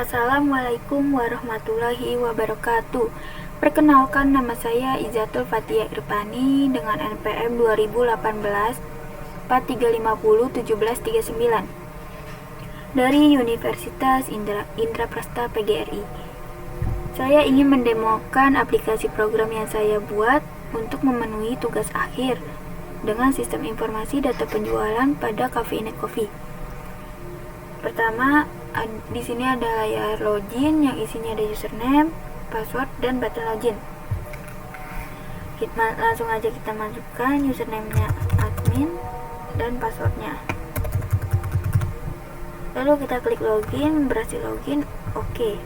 Assalamualaikum warahmatullahi wabarakatuh. Perkenalkan, nama saya Izatul Fathia Irfani dengan NPM 2018 43501739 dari Universitas Indraprasta PGRI. Saya ingin mendemokan aplikasi program yang saya buat untuk memenuhi tugas akhir dengan sistem informasi data penjualan pada Cafenet Coffee. Pertama, di sini ada layar login yang isinya ada username, password, dan button login. Langsung aja kita masukkan username-nya admin dan passwordnya. Lalu kita klik login, berhasil login, oke.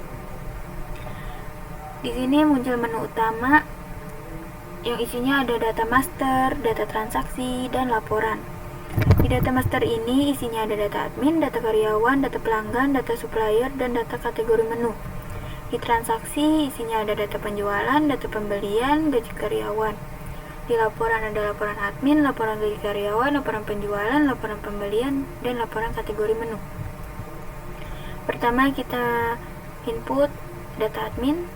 Di sini muncul menu utama yang isinya ada data master, data transaksi, dan laporan. Di data master ini isinya ada data admin, data karyawan, data pelanggan, data supplier, dan data kategori menu. Di transaksi isinya ada data penjualan, data pembelian, gaji karyawan. Di laporan ada laporan admin, laporan gaji karyawan, laporan penjualan, laporan pembelian, dan laporan kategori menu. Pertama kita input data admin.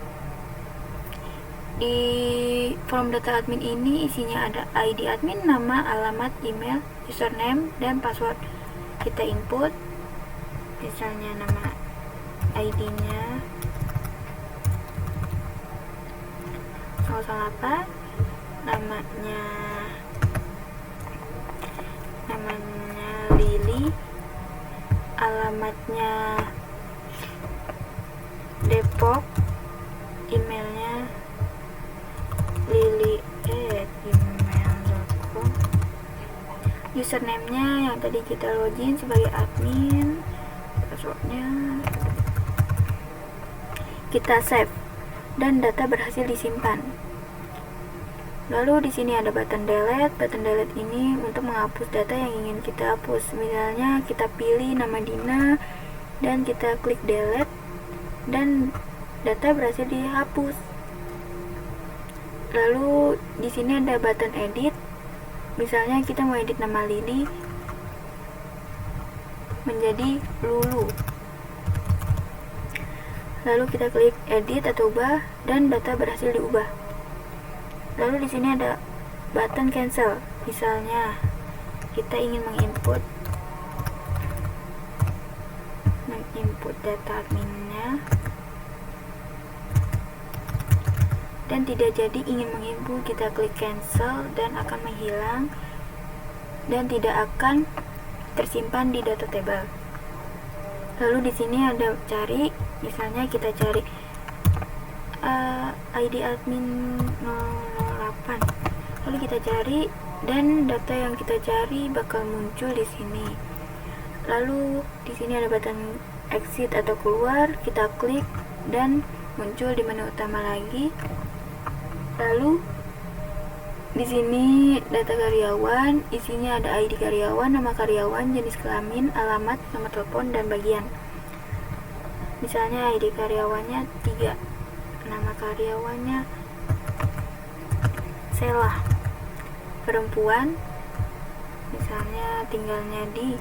Di form data admin ini isinya ada ID admin, nama, alamat, email, username, dan password. Kita input misalnya nama ID-nya 008, namanya Lili, alamatnya Depok, emailnya lili@gmail.com, username-nya yang tadi kita login sebagai admin, passwordnya kita save dan data berhasil disimpan. Lalu di sini ada button delete. Button delete ini untuk menghapus data yang ingin kita hapus. Misalnya kita pilih nama Dina dan kita klik delete dan data berhasil dihapus. Lalu di sini ada button edit. Misalnya kita mau edit nama Lili menjadi Lulu. Lalu kita klik edit atau ubah dan data berhasil diubah. Lalu di sini ada button cancel. Misalnya kita ingin menginput data adminnya dan tidak jadi ingin menginput, kita klik cancel dan akan menghilang dan tidak akan tersimpan di data table. Lalu di sini ada cari, misalnya kita cari ID admin 008. Lalu kita cari dan data yang kita cari bakal muncul di sini. Lalu di sini ada button exit atau keluar, kita klik dan muncul di menu utama lagi. Lalu di sini data karyawan, isinya ada ID karyawan, nama karyawan, jenis kelamin, alamat, nomor telepon, dan bagian. Misalnya ID karyawannya 3, nama karyawannya Sela, perempuan, misalnya tinggalnya di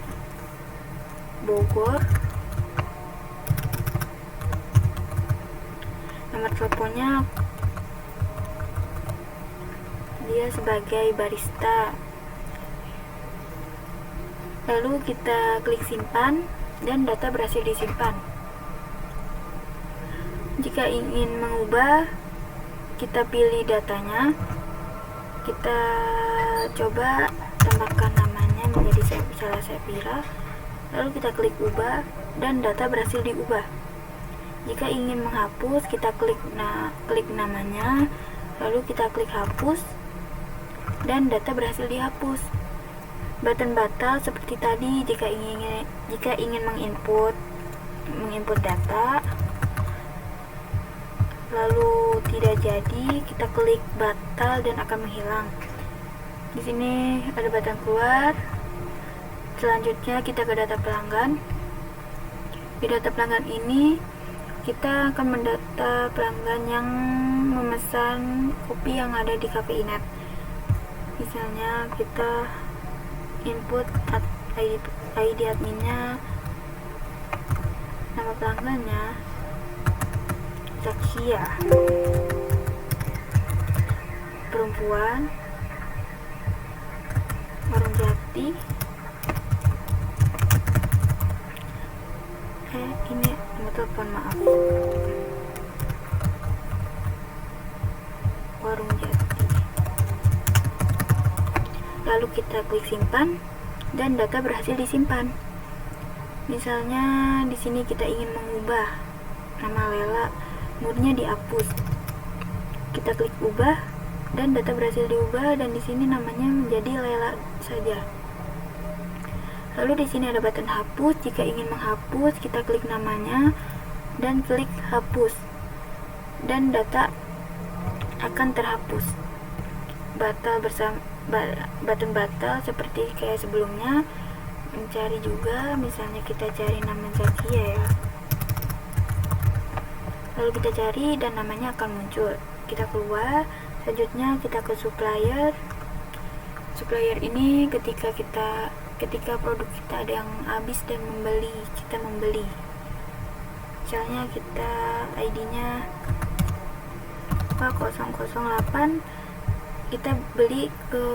Bogor, nomor teleponnya dia sebagai barista. Lalu kita klik simpan dan data berhasil disimpan. Jika ingin mengubah, kita pilih datanya, kita coba tambahkan namanya menjadi Sela Sepira, lalu kita klik ubah dan data berhasil diubah. Jika ingin menghapus, kita klik namanya, lalu kita klik hapus dan data berhasil dihapus. Button batal seperti tadi jika ingin menginput data lalu tidak jadi, kita klik batal dan akan menghilang. Di sini ada button keluar. Selanjutnya kita ke data pelanggan. Di data pelanggan ini kita akan mendata pelanggan yang memesan kopi yang ada di Cafenet. Misalnya kita input ID adminnya, nama nama pelanggannya Zakia, perempuan, Warung Jati. Ini nomor telepon, maaf. Warung Jati. Lalu kita klik simpan dan data berhasil disimpan. Misalnya di sini kita ingin mengubah nama Lela, murnya dihapus. Kita klik ubah dan data berhasil diubah, dan di sini namanya menjadi Lela saja. Lalu di sini ada button hapus. Jika ingin menghapus, kita klik namanya dan klik hapus, dan data akan terhapus. Button batal seperti kayak sebelumnya. Mencari juga, misalnya kita cari nama Zakia ya. Lalu kita cari dan namanya akan muncul. Kita keluar. Selanjutnya kita ke supplier. Supplier ini ketika produk kita ada yang habis dan kita membeli. Misalnya kita ID-nya 008, kita beli ke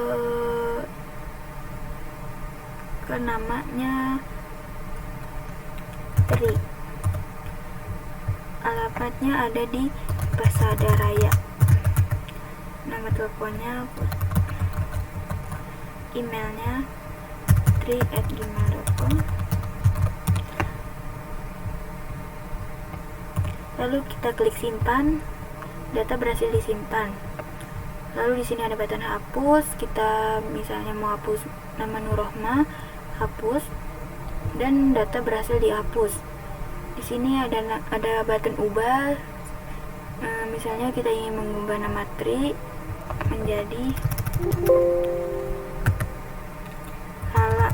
namanya Tri. Alamatnya ada di Pasada Raya. Nama teleponnya, emailnya tri@gmail.com. Lalu kita klik simpan, data berhasil disimpan. Lalu di sini ada button hapus. Kita misalnya mau hapus nama Nurrohma, hapus, dan data berhasil dihapus. Di sini ada button ubah. Misalnya kita ingin mengubah nama Tri menjadi Hala.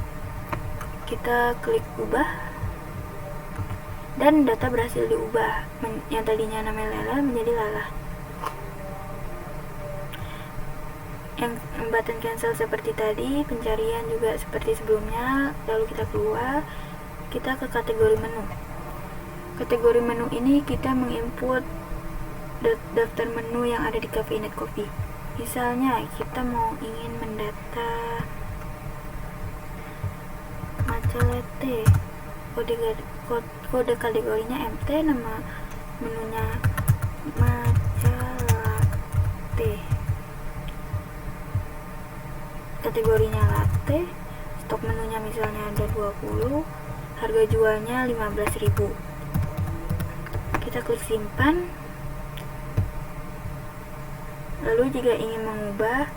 Kita klik ubah dan data berhasil diubah. Yang tadinya namanya Lela menjadi Lala. Yang button cancel seperti tadi, pencarian juga seperti sebelumnya. Lalu kita keluar, kita ke kategori menu. Kategori menu ini kita menginput daftar menu yang ada di Cafe-Net Coffee. Misalnya kita ingin mendata matcha latte, kode kategorinya MT, nama menunya matcha latte, kategorinya latte, stok menunya misalnya ada 20, harga jualnya 15.000. Kita klik simpan. Lalu jika ingin mengubah,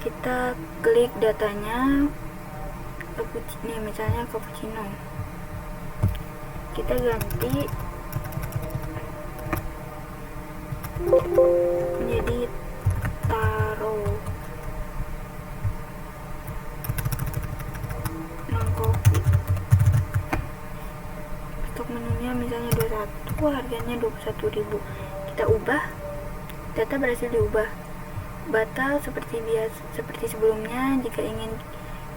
kita klik datanya, nih misalnya cappuccino, kita ganti menjadi taro non kopi. Stok menunya misalnya 21, harganya 21.000. Kita ubah, data berhasil diubah. Batal seperti sebelumnya. Jika ingin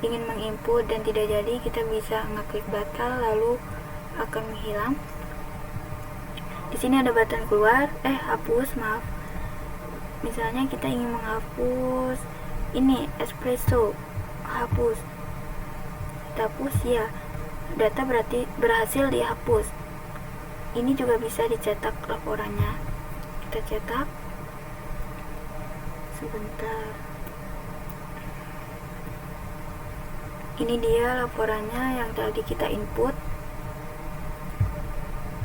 menginput dan tidak jadi, kita bisa ngeklik batal lalu akan menghilang. Di sini ada button keluar, hapus, maaf. Misalnya kita ingin menghapus ini espresso, hapus. Kita hapus ya. Data berhasil dihapus. Ini juga bisa dicetak laporannya. Kita cetak. Sebentar. Ini dia laporannya yang tadi kita input.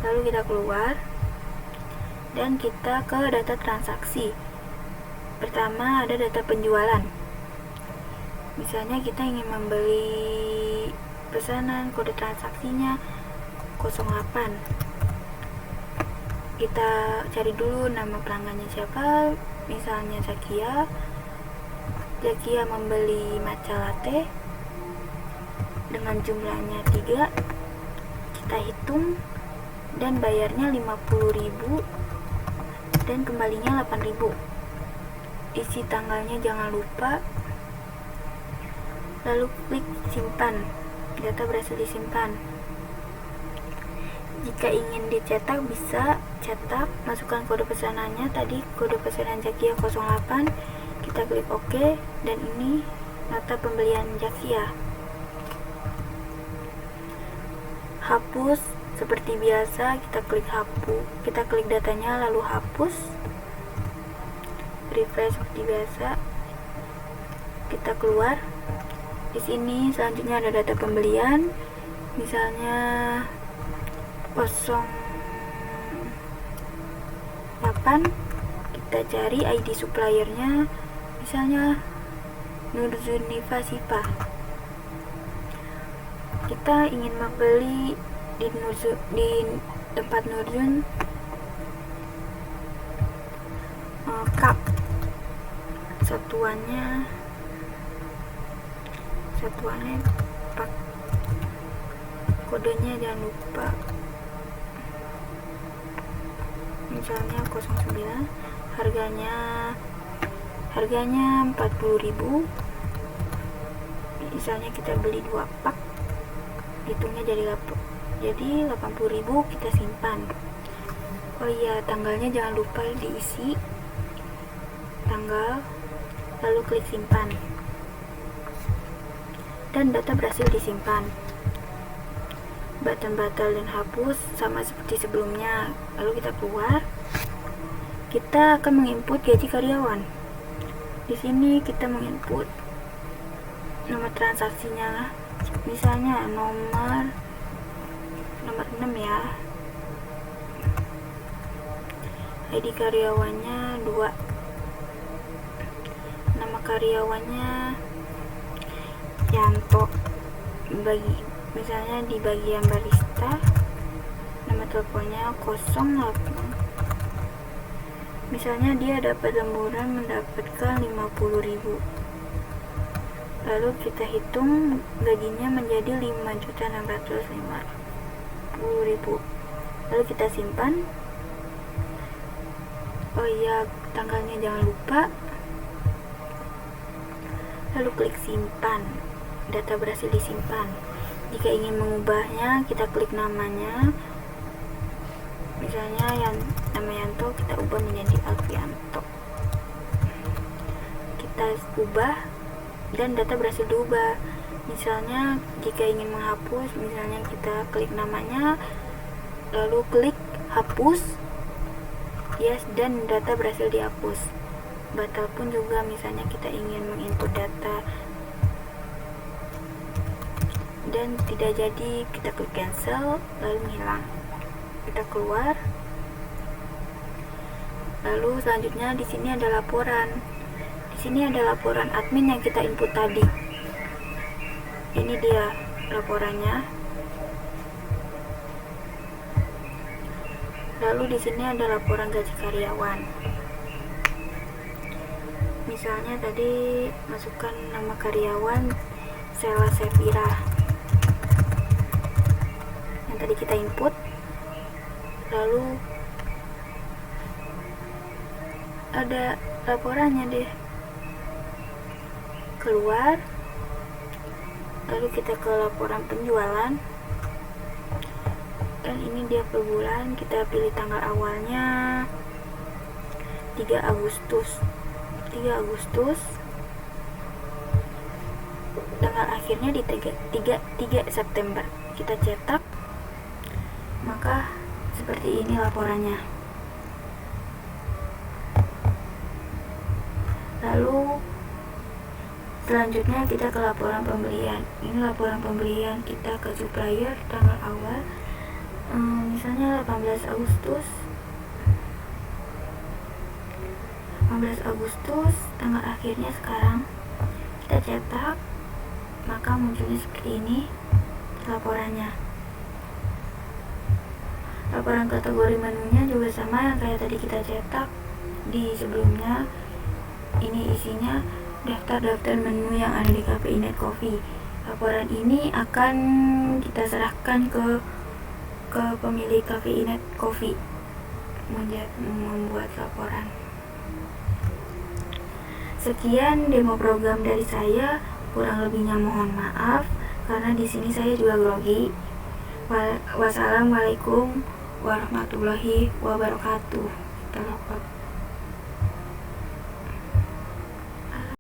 Lalu kita keluar dan kita ke data transaksi. Pertama ada data penjualan. Misalnya kita ingin membeli pesanan, kode transaksinya 08. Kita cari dulu nama pelanggannya siapa. Misalnya Zakia membeli matcha latte dengan jumlahnya 3. Kita hitung dan bayarnya 50.000 dan kembalinya 8.000. Isi tanggalnya jangan lupa. Lalu klik simpan. Data berhasil disimpan. Jika ingin dicetak bisa cetak, masukkan kode pesanannya, tadi kode pesanan Zakia 08, kita klik OK, dan ini nota pembelian Zakia. Hapus seperti biasa, kita klik datanya lalu hapus. Refresh seperti biasa. Kita keluar. Di sini selanjutnya ada data pembelian, misalnya 08, kita cari ID suppliernya, misalnya Nurzunifa Sipa. Kita ingin membeli di tempat Nurzun cup, satuannya pak, kodenya jangan lupa, misalnya 09, harganya 40.000, misalnya kita beli 2 pak, hitungnya jadi 80.000, kita simpan. Oh iya, tanggalnya jangan lupa diisi tanggal, lalu klik simpan, dan data berhasil disimpan. Button batal dan hapus sama seperti sebelumnya. Lalu kita keluar, kita akan menginput gaji karyawan. Di sini kita menginput nomor transaksinya, misalnya nomor 6 ya, ID karyawannya 2, nama karyawannya Yanto, misalnya di bagian barista, nama teleponnya 08, misalnya dia dapat lemburan mendapatkan 50.000, lalu kita hitung gajinya menjadi 5.650.000, lalu kita simpan. Oh iya, tanggalnya jangan lupa, lalu klik simpan, data berhasil disimpan. Jika ingin mengubahnya, kita klik namanya, misalnya nama Yanto, kita ubah menjadi Alfianto, kita ubah dan data berhasil diubah. Misalnya jika ingin menghapus, misalnya kita klik namanya, lalu klik hapus, yes, dan data berhasil dihapus. Batal pun juga, misalnya kita ingin menginput data dan tidak jadi, kita klik cancel lalu menghilang, kita keluar. Lalu selanjutnya di sini ada laporan. Di sini ada laporan admin yang kita input tadi. Ini dia laporannya. Lalu di sini ada laporan gaji karyawan. Misalnya tadi masukkan nama karyawan Sela Sevira yang tadi kita input. Lalu ada laporannya deh. Keluar. Lalu kita ke laporan penjualan. Dan ini dia per bulan, kita pilih tanggal awalnya 3 Agustus, tanggal akhirnya di 3 September. Kita cetak, maka seperti ini laporannya. Lalu selanjutnya kita ke laporan pembelian. Ini laporan pembelian kita ke supplier, tanggal awal misalnya 18 Agustus, tanggal akhirnya sekarang. Kita cetak, maka munculnya seperti ini laporannya. Laporan kategori menunya juga sama yang kayak tadi kita cetak di sebelumnya. Ini isinya daftar-daftar menu yang ada di Cafe'inet Coffee. Laporan ini akan kita serahkan ke pemilik Cafe'inet Coffee membuat laporan. Sekian demo program dari saya, kurang lebihnya mohon maaf karena di sini saya juga grogi. Wassalamualaikum warahmatullahi wabarakatuh. Kita